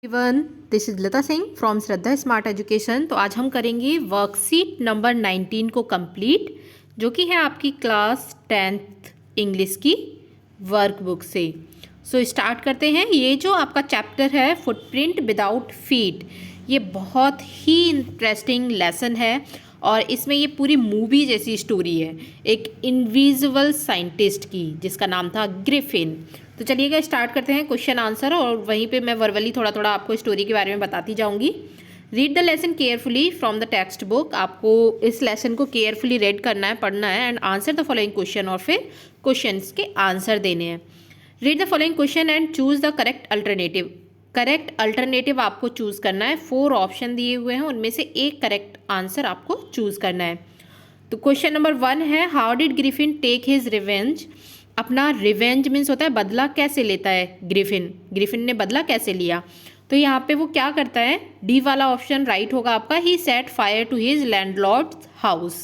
Everyone, this is Lata Singh from Shraddha smart education. तो आज हम करेंगे वर्कशीट नंबर 19 को कंप्लीट, जो कि है आपकी क्लास 10th इंग्लिश की वर्कबुक से। सो स्टार्ट करते हैं। ये जो आपका चैप्टर है फुटप्रिंट विदाउट फीट, ये बहुत ही इंटरेस्टिंग लेसन है और इसमें ये पूरी मूवी जैसी स्टोरी है एक इनविजिबल साइंटिस्ट की जिसका नाम था ग्रिफिन। तो चलिएगा स्टार्ट करते हैं क्वेश्चन आंसर, और वहीं पे मैं वर्बली थोड़ा थोड़ा आपको स्टोरी के बारे में बताती जाऊंगी। Read the lesson carefully from the text book. आपको इस लेसन को केयरफुली रीड करना है, पढ़ना है, and answer the following question, और फिर क्वेश्चंस के आंसर देने हैं। Read the following question and choose the correct alternative. Correct alternative आपको चूज करना है। 4 ऑप्शन दिए हुए हैं, उनमें से एक करेक्ट आंसर आपको चूज करना है। तो क्वेश्चन नंबर 1 है, how did Griffin take his revenge. अपना रिवेंज मीन्स होता है बदला कैसे लेता है ग्रिफिन ने बदला कैसे लिया। तो यहाँ पे वो क्या करता है, डी वाला ऑप्शन राइट होगा आपका। He set fire to his landlord house,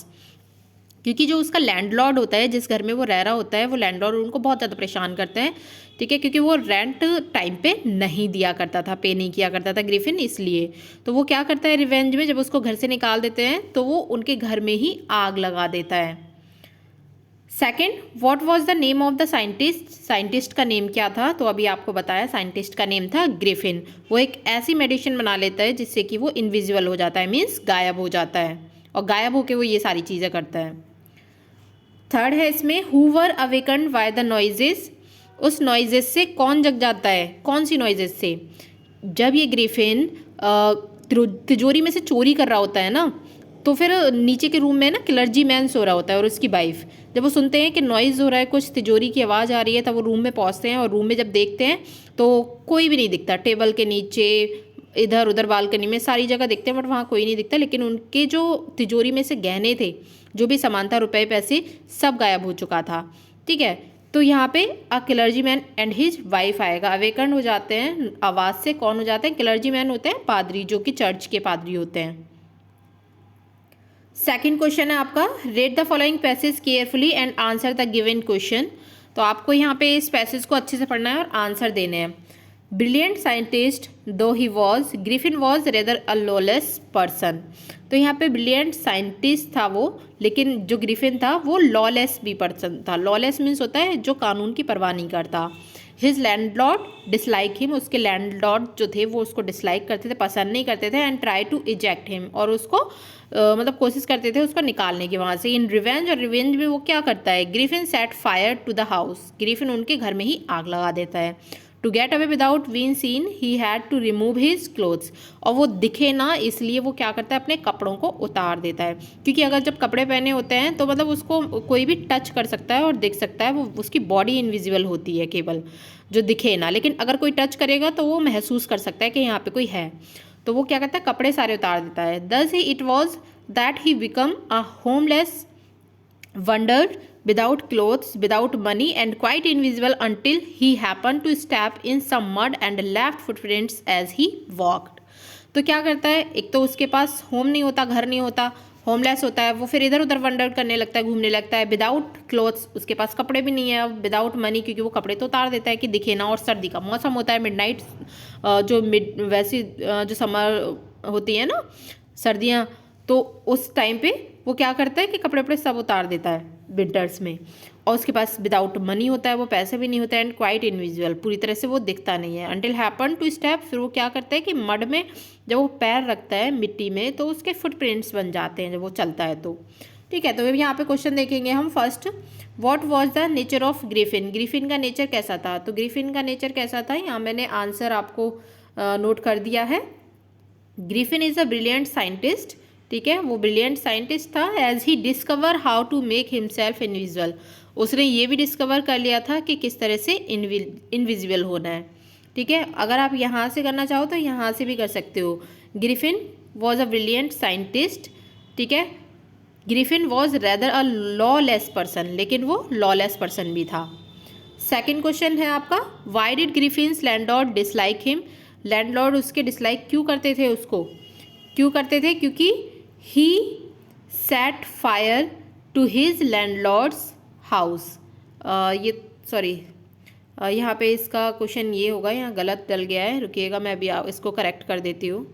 क्योंकि जो उसका लैंडलॉर्ड होता है, जिस घर में वो रह रहा होता है, वो लैंडलॉर्ड उनको बहुत ज़्यादा परेशान करते हैं, ठीक है, क्योंकि वो रेंट टाइम पे नहीं दिया करता था, पे नहीं किया करता था ग्रिफिन, इसलिए। तो वो क्या करता है रिवेंज में, जब उसको घर से निकाल देते हैं तो वो उनके घर में ही आग लगा देता है। Second, what was the name of the scientist. Scientist का नेम क्या था, तो अभी आपको बताया, साइंटिस्ट का नेम था ग्रिफिन। वो एक ऐसी मेडिसिन बना लेता है जिससे कि वो इनविजिबल हो जाता है, मीन्स गायब हो जाता है, और गायब होकर वो ये सारी चीज़ें करता है। थर्ड है इसमें, who were awakened by the noises. उस नॉइजेस से कौन जग जाता है, कौन सी नॉइजेस से। जब ये ग्रिफिन तिजोरी में से चोरी कर रहा होता है ना, तो फिर नीचे के रूम में ना क्लर्जी मैन सो रहा होता है और उसकी वाइफ, जब वो सुनते हैं कि नॉइज़ हो रहा है, कुछ तिजोरी की आवाज़ आ रही है, तब वो रूम में पहुंचते हैं, और रूम में जब देखते हैं तो कोई भी नहीं दिखता। टेबल के नीचे, इधर उधर बालकनी में, सारी जगह दिखते हैं, बट वहाँ कोई नहीं दिखता। लेकिन उनके जो तिजोरी में से गहने थे, जो भी सामान था, रुपए पैसे, सब गायब हो चुका था, ठीक है। तो यहाँ पे a clergyman and his wife आएगा। अवेकन हो जाते हैं आवाज़ से, कौन हो जाते हैं, क्लर्जी मैन होते हैं पादरी, जो कि चर्च के पादरी होते हैं। सेकंड क्वेश्चन है आपका, read the following passage carefully and answer the given question. तो आपको यहाँ पे इस पैसेज को अच्छे से पढ़ना है और आंसर देने हैं। ब्रिलियंट साइंटिस्ट दो he was, Griffin was rather a lawless person. तो यहाँ पे ब्रिलियंट साइंटिस्ट था वो, लेकिन जो ग्रिफिन था वो लॉलेस भी पर्सन था। लॉलेस मीन्स होता है जो कानून की परवाह नहीं करता। हिज लैंडलॉर्ड डिसलाइक हिम, उसके लैंडलॉर्ड जो थे वो उसको डिसलाइक करते थे, पसंद नहीं करते थे। And try to eject him, और उसको मतलब कोशिश करते थे उसको निकालने की वहाँ से। इन रिवेंज, और रिवेंज में वो क्या करता है, Griffin set fire to the house, Griffin उनके घर में ही आग लगा देता है। To get away without being seen he had to remove his clothes, और वो दिखे ना इसलिए वो क्या करता है, अपने कपड़ों को उतार देता है, क्योंकि अगर जब कपड़े पहने होते हैं तो मतलब उसको कोई भी टच कर सकता है और दिख सकता है, वो उसकी बॉडी इनविजिबल होती है केवल, जो दिखे ना, लेकिन अगर कोई टच करेगा तो वो महसूस कर सकता है कि यहाँ पे कोई है। तो वो क्या करता है, कपड़े सारे उतार देता है। Thus he it was that he become a homeless wandered without clothes, without money, and quite invisible until he happened to step in some mud and left footprints as he walked. तो क्या करता है, एक तो उसके पास home नहीं होता, घर नहीं होता, होमलेस होता है वो, फिर इधर उधर वंडर करने लगता है, घूमने लगता है। विदाउट क्लोथ्स, उसके पास कपड़े भी नहीं है। विदाउट मनी, क्योंकि वो कपड़े तो उतार देता है कि दिखे ना, और सर्दी का मौसम होता है, मिडनाइट, जो मिड वैसी जो समर होती है ना, सर्दियाँ, तो उस टाइम पे वो क्या करता है कि कपड़े वपड़े सब उतार देता है विंटर्स में। और उसके पास विदाउट मनी होता है, वो पैसे भी नहीं होते, एंड क्वाइट इनविजिबल, पूरी तरह से वो दिखता नहीं है। अंटिल हैपन टू स्टेप, फिर वो क्या करता है कि मड में जब वो पैर रखता है मिट्टी में, तो उसके फुटप्रिंट्स बन जाते हैं जब वो चलता है तो, ठीक है। तो यहाँ पे क्वेश्चन देखेंगे हम। First, what was the nature of Griffin, Griffin का नेचर कैसा था। तो ग्रिफिन का नेचर कैसा था, यहाँ मैंने आंसर आपको नोट कर दिया है। Griffin is a brilliant scientist, ठीक है, वो ब्रिलियंट साइंटिस्ट था। As he discover how to make himself invisible, उसने ये भी डिस्कवर कर लिया था कि किस तरह से इनविजिबल होना है, ठीक है। अगर आप यहाँ से करना चाहो तो यहाँ से भी कर सकते हो। Griffin was a brilliant scientist, ठीक है। Griffin was rather a lawless person, लेकिन वो लॉलेस पर्सन भी था। सेकेंड क्वेश्चन है आपका, why did Griffin's landlord dislike him. Landlord उसके डिसलाइक क्यों करते थे, उसको क्यों करते थे, क्योंकि he set fire to his landlord's house. ये सॉरी, यहाँ पे इसका क्वेश्चन ये होगा, यहाँ गलत डल गया है, रुकिएगा मैं अभी इसको करेक्ट कर देती हूँ।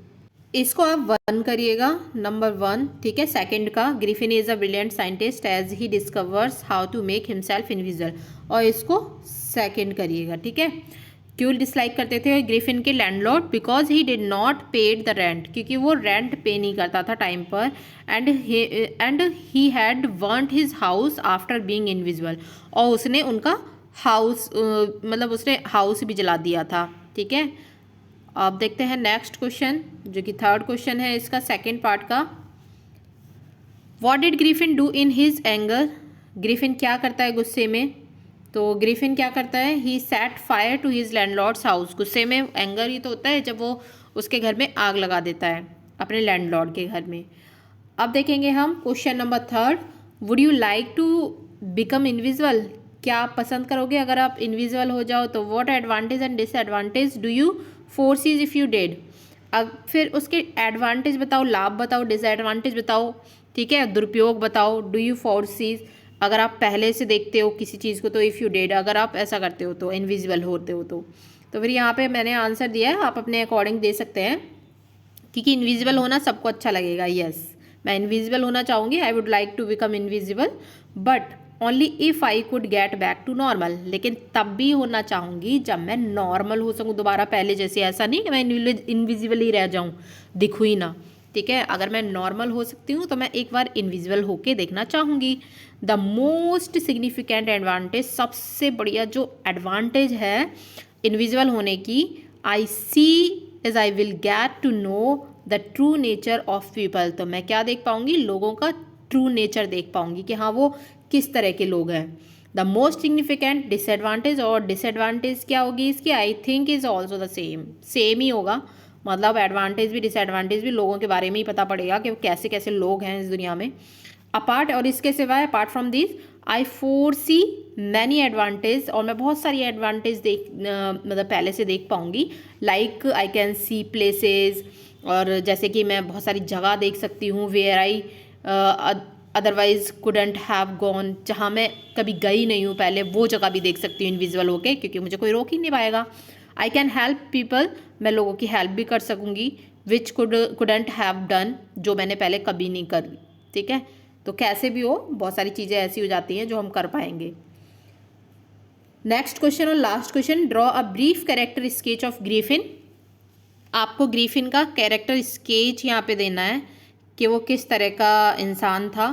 इसको आप 1 करिएगा, नंबर 1, ठीक है। सेकंड का, Griffin is a brilliant scientist as he discovers how to make himself invisible, और इसको सेकंड करिएगा, ठीक है। क्यों डिसलाइक करते थे ग्रिफिन के landlord? Because he did not paid the rent, क्योंकि वो रेंट पे नहीं करता था टाइम पर, and he had burned his house after being invisible, और उसने उनका हाउस मतलब उसने हाउस भी जला दिया था, ठीक है। अब देखते हैं नेक्स्ट क्वेश्चन, जो कि थर्ड क्वेश्चन है इसका सेकेंड पार्ट का। What did Griffin do in his anger? Griffin क्या करता है गुस्से में? तो ग्रिफिन क्या करता है, he set fire to his landlord's house. गुस्से में एंगर ही तो होता है जब वो उसके घर में आग लगा देता है, अपने लैंडलॉर्ड के घर में। अब देखेंगे हम question number third, would you like to become invisible? क्या आप पसंद करोगे अगर आप इनविजिबल हो जाओ तो? What advantage and disadvantage do you foresees if you did? अब फिर उसके एडवांटेज बताओ, लाभ बताओ, डिसएडवांटेज बताओ, ठीक है, दुरुपयोग बताओ। डू यू फोरसीज, अगर आप पहले से देखते हो किसी चीज़ को तो इफ़ यू डिड, अगर आप ऐसा करते हो तो इनविजिबल होते हो तो फिर यहाँ पे मैंने आंसर दिया है, आप अपने अकॉर्डिंग दे सकते हैं, क्योंकि इनविजिबल होना सबको अच्छा लगेगा। यस, मैं इनविजिबल होना चाहूँगी, I would like to become invisible, but only if I could get back to normal. लेकिन तब भी होना चाहूँगी जब मैं नॉर्मल हो सकूँ दोबारा पहले जैसे, ऐसा नहीं कि मैं इनविजिबल ही रह जाऊँ, दिखूँ ही ना, ठीक है। अगर मैं नॉर्मल हो सकती हूँ तो मैं एक बार इनविजिबल होके देखना चाहूँगी। द मोस्ट सिग्निफिकेंट एडवांटेज, सबसे बढ़िया जो एडवांटेज है इनविजिबल होने की, I see is I will get to know the true nature of people. तो मैं क्या देख पाऊँगी, लोगों का ट्रू नेचर देख पाऊँगी कि हाँ वो किस तरह के लोग हैं। द मोस्ट सिग्निफिकेंट डिसएडवांटेज, और डिसएडवांटेज क्या होगी इसकी, I think is also the same ही होगा, मतलब एडवांटेज भी डिसएडवांटेज भी, लोगों के बारे में ही पता पड़ेगा कि कैसे कैसे लोग हैं इस दुनिया में। अपार्ट, और इसके सिवाय apart from this I four see many advantage, और मैं बहुत सारी एडवांटेज मतलब पहले से देख पाऊँगी। Like I can see places, और जैसे कि मैं बहुत सारी जगह देख सकती हूँ, where I otherwise couldn't have gone, जहाँ मैं कभी गई नहीं हूँ पहले, वो जगह भी देख सकती हूँ इनविजिबल होके, क्योंकि मुझे कोई रोक ही नहीं पाएगा। आई कैन हेल्प पीपल, मैं लोगों की हेल्प भी कर सकूँगी, विच कुडेंट हैव डन, जो मैंने पहले कभी नहीं करी, ठीक है। तो कैसे भी हो, बहुत सारी चीज़ें ऐसी हो जाती हैं जो हम कर पाएंगे। नेक्स्ट क्वेश्चन और last question, draw a brief character sketch of Griffin. आपको ग्रिफिन का कैरेक्टर स्केच यहाँ पे देना है कि वो किस तरह का इंसान था।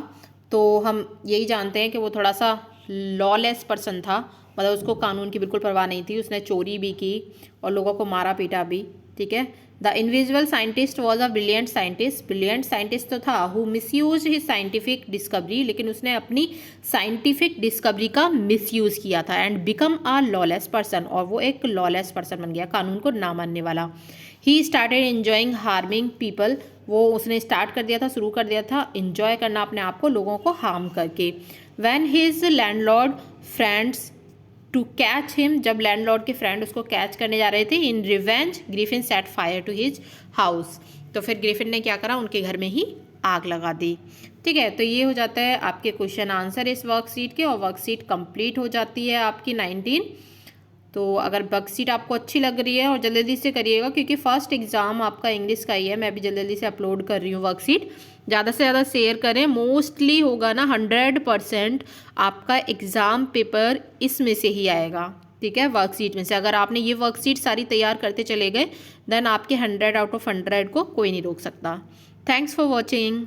तो हम यही जानते हैं कि वो थोड़ा सा लॉलेस पर्सन था, मतलब उसको कानून की बिल्कुल परवाह नहीं थी, उसने चोरी भी की और लोगों को मारा पीटा भी, ठीक है। The invisible scientist was a brilliant scientist, brilliant scientist तो था, who misuse his scientific discovery, लेकिन उसने अपनी साइंटिफिक डिस्कवरी का मिसयूज़ किया था, and become a lawless person, और वो एक लॉलेस पर्सन बन गया, कानून को ना मानने वाला। He started enjoying harming people, वो उसने स्टार्ट कर दिया था, शुरू कर दिया था इन्जॉय करना अपने आप को लोगों को हार्म करके। When his landlord friends to catch him, जब लैंडलॉर्ड के फ्रेंड उसको कैच करने जा रहे थे, in revenge Griffin set fire to his house, तो फिर ग्रिफिन ने क्या करा, उनके घर में ही आग लगा दी, ठीक है। तो ये हो जाता है आपके क्वेश्चन आंसर इस वर्कशीट के, और वर्कशीट कंप्लीट हो जाती है आपकी 19। तो अगर वर्कशीट आपको अच्छी लग रही है और जल्दी से करिएगा, क्योंकि फर्स्ट एग्ज़ाम आपका इंग्लिश का ही है, मैं भी जल्दी से अपलोड कर रही हूँ वर्कशीट। ज़्यादा से ज़्यादा शेयर करें, मोस्टली होगा ना 100% आपका एग्ज़ाम पेपर इसमें से ही आएगा, ठीक है, वर्कशीट में से। अगर आपने ये वर्कशीट सारी तैयार करते चले गए, देन आपके 100 आउट ऑफ 100 को कोई नहीं रोक सकता। Thanks for watching.